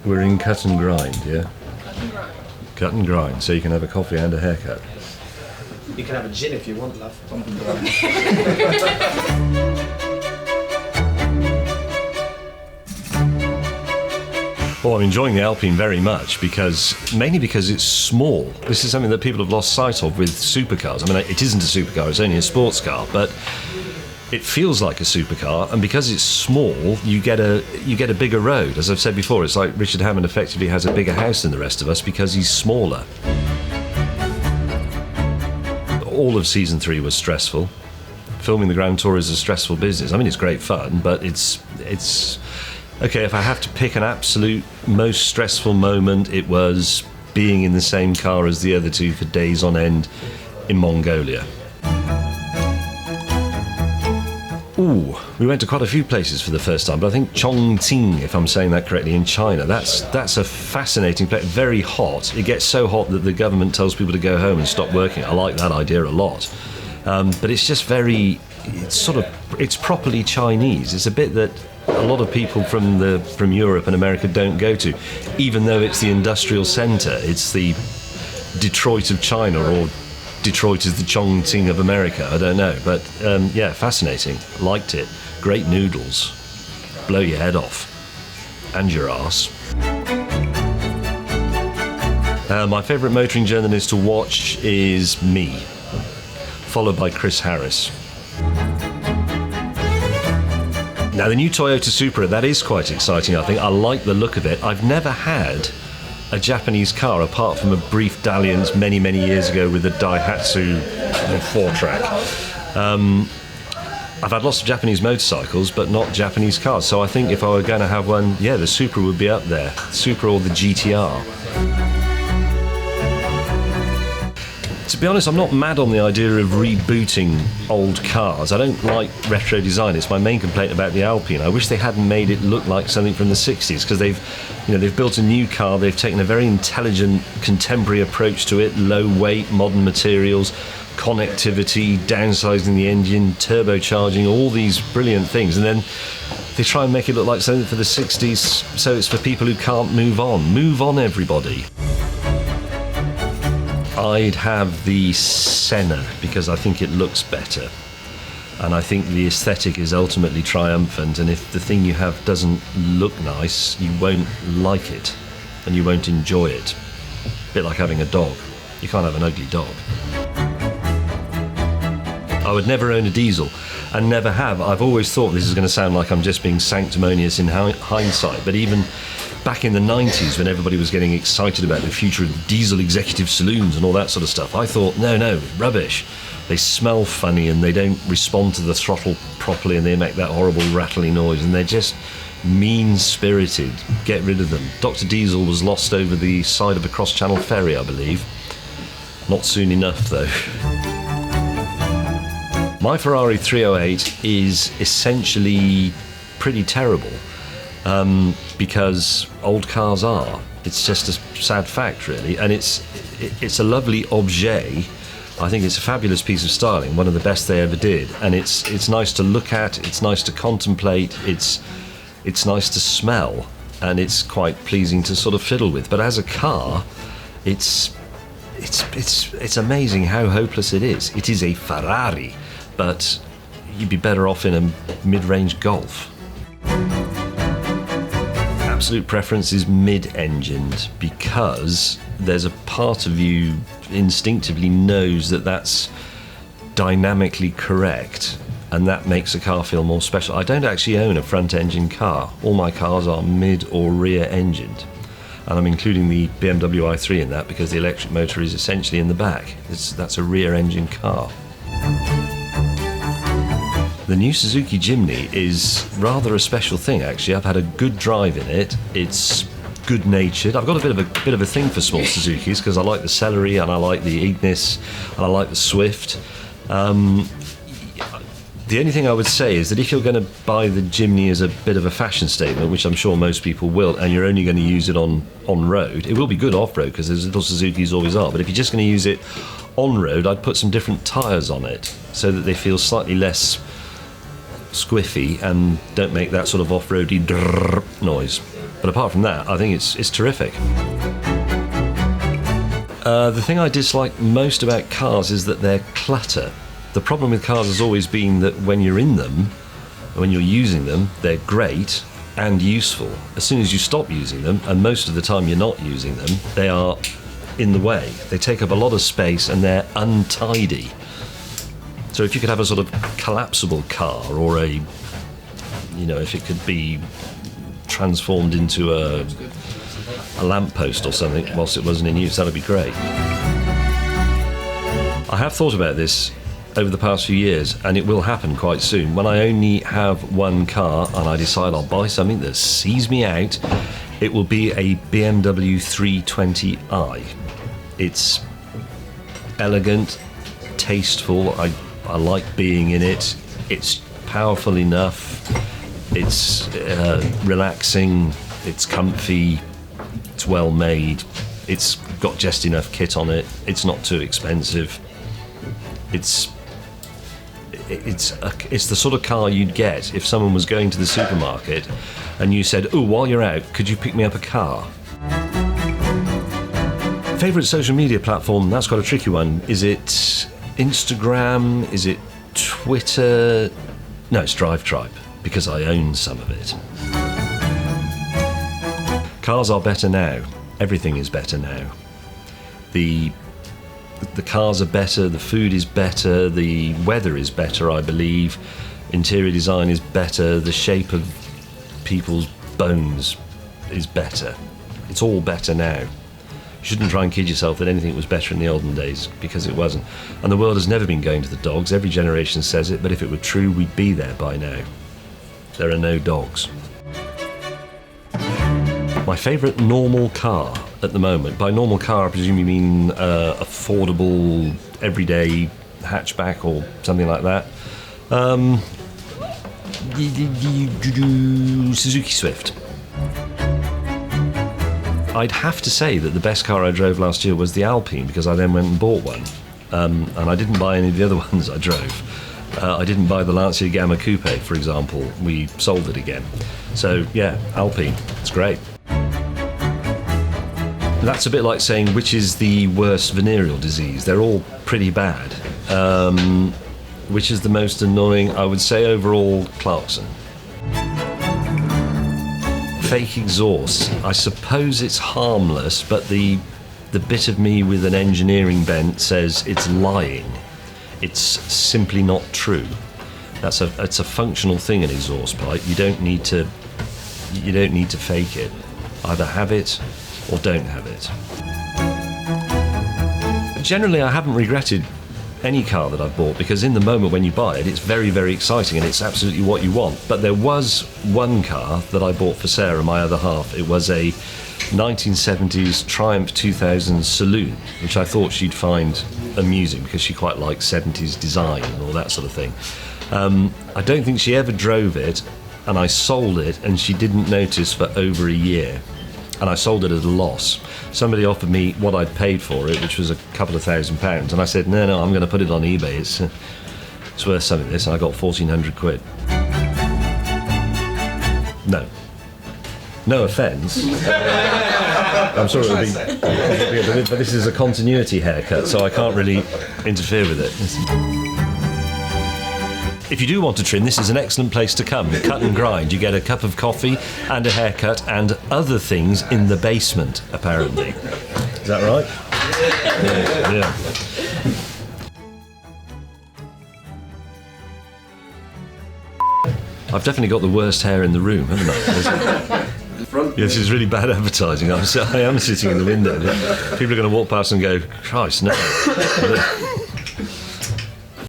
We're in cut and grind, yeah? Cut and grind. Cut and grind, so you can have a coffee and a haircut. You can have a gin if you want, love. Well, I'm enjoying the Alpine very much mainly because it's small. This is something that people have lost sight of with supercars. I mean, it isn't a supercar, it's only a sports car, but it feels like a supercar, and because it's small, you get a bigger road. As I've said before, it's like Richard Hammond effectively has a bigger house than the rest of us because he's smaller. All of season 3 was stressful. Filming the Grand Tour is a stressful business. I mean, it's great fun, but it's okay. If I have to pick an absolute most stressful moment, it was being in the same car as the other two for days on end in Mongolia. Ooh, we went to quite a few places for the first time, but I think Chongqing, if I'm saying that correctly, in China, that's a fascinating place. Very hot. It gets so hot that the government tells people to go home and stop working. I like that idea a lot. But it's just it's properly Chinese. It's a bit that a lot of people from Europe and America don't go to, even though it's the industrial centre. It's the Detroit of China, or Detroit is the Chongqing of America. I don't know, but yeah, fascinating. Liked it. Great noodles. Blow your head off. And your arse. My favourite motoring journalist to watch is me, followed by Chris Harris. Now, the new Toyota Supra, that is quite exciting, I think. I like the look of it. I've never had a Japanese car apart from a brief dalliance many years ago with the Daihatsu 4-track. I've had lots of Japanese motorcycles, but not Japanese cars, so I think if I were going to have one, yeah, the Supra would be up there. Supra or the GTR. To be honest, I'm not mad on the idea of rebooting old cars. I don't like retro design. It's my main complaint about the Alpine. I wish they hadn't made it look like something from the 60s, because they've built a new car. They've taken a very intelligent, contemporary approach to it. Low weight, modern materials, connectivity, downsizing the engine, turbocharging, all these brilliant things. And then they try and make it look like something for the 60s, so it's for people who can't move on. Move on, everybody. I'd have the Senna because I think it looks better, and I think the aesthetic is ultimately triumphant, and if the thing you have doesn't look nice, you won't like it and you won't enjoy it. A bit like having a dog. You can't have an ugly dog. I would never own a diesel, and never have. I've always thought, this is going to sound like I'm just being sanctimonious in hindsight, but even back in the 90s, when everybody was getting excited about the future of diesel executive saloons and all that sort of stuff, I thought, no, rubbish. They smell funny and they don't respond to the throttle properly, and they make that horrible rattly noise, and they're just mean-spirited. Get rid of them. Dr. Diesel was lost over the side of a cross-channel ferry, I believe. Not soon enough, though. My Ferrari 308 is essentially pretty terrible. Because old cars are. It's just a sad fact, really, and it's a lovely objet. I think it's a fabulous piece of styling, one of the best they ever did, and it's nice to look at, it's nice to contemplate, it's nice to smell, and it's quite pleasing to sort of fiddle with. But as a car, it's amazing how hopeless it is. It is a Ferrari, but you'd be better off in a mid-range Golf. Absolute preference is mid-engined, because there's a part of you instinctively knows that that's dynamically correct, and that makes a car feel more special. I don't actually own a front-engine car. All my cars are mid or rear-engined, and I'm including the BMW i3 in that because the electric motor is essentially in the back. That's a rear-engine car. The new Suzuki Jimny is rather a special thing, actually. I've had a good drive in it. It's good-natured. I've got a bit of a thing for small Suzukis because I like the Celery and I like the Ignis and I like the Swift. The only thing I would say is that if you're going to buy the Jimny as a bit of a fashion statement, which I'm sure most people will, and you're only going to use it on road, it will be good off-road because those little Suzukis always are, but if you're just going to use it on-road, I'd put some different tyres on it so that they feel slightly less squiffy and don't make that sort of off-roady drrrr noise. But apart from that, I think it's terrific. The thing I dislike most about cars is that they're clutter. The problem with cars has always been that when you're in them, when you're using them, they're great and useful. As soon as you stop using them, and most of the time you're not using them, they are in the way. They take up a lot of space and they're untidy. So if you could have a sort of collapsible car, or a, you know, if it could be transformed into a lamppost or something whilst it wasn't in use, that'd be great. I have thought about this over the past few years, and it will happen quite soon. When I only have one car and I decide I'll buy something that sees me out, it will be a BMW 320i. It's elegant, tasteful, I like being in it, it's powerful enough, it's relaxing, it's comfy, it's well made, it's got just enough kit on it, it's not too expensive. It's the sort of car you'd get if someone was going to the supermarket and you said, "Oh, while you're out, could you pick me up a car?" Favourite social media platform? That's quite a tricky one. Is it Instagram? Is it Twitter? No, it's DRIVETRIBE, because I own some of it. Cars are better now. Everything is better now. The cars are better, the food is better, the weather is better, I believe, interior design is better, the shape of people's bones is better. It's all better now. You shouldn't try and kid yourself that anything was better in the olden days, because it wasn't. And the world has never been going to the dogs. Every generation says it, but if it were true, we'd be there by now. There are no dogs. My favourite normal car at the moment, by normal car I presume you mean affordable, everyday hatchback or something like that. Suzuki Swift. I'd have to say that the best car I drove last year was the Alpine, because I then went and bought one. And I didn't buy any of the other ones I drove. I didn't buy the Lancia Gamma Coupe, for example. We sold it again. So yeah, Alpine, it's great. That's a bit like saying which is the worst venereal disease. They're all pretty bad. Which is the most annoying? I would say overall, Clarkson. Fake exhaust. I suppose it's harmless, but the bit of me with an engineering bent says it's lying. It's simply not true. It's a functional thing, an exhaust pipe. You don't need to fake it. Either have it or don't have it. Generally, I haven't regretted any car that I've bought, because in the moment when you buy it, it's very, very exciting and it's absolutely what you want. But there was one car that I bought for Sarah, my other half. It was a 1970s Triumph 2000 Saloon, which I thought she'd find amusing because she quite likes 70s design and all that sort of thing. I don't think she ever drove it, and I sold it and she didn't notice for over a year. And I sold it at a loss. Somebody offered me what I'd paid for it, which was a couple of £1,000, and I said, no, I'm going to put it on eBay. It's worth something, this, and I got 1,400 quid. No offence. I'm sure it'll be, but this is a continuity haircut, so I can't really interfere with it. If you do want to trim, this is an excellent place to come. Cut and Grind. You get a cup of coffee and a haircut and other things in the basement, apparently. Is that right? Yeah. I've definitely got the worst hair in the room, haven't I? Yeah, this is really bad advertising. I am sitting in the window. People are going to walk past and go, Christ, no.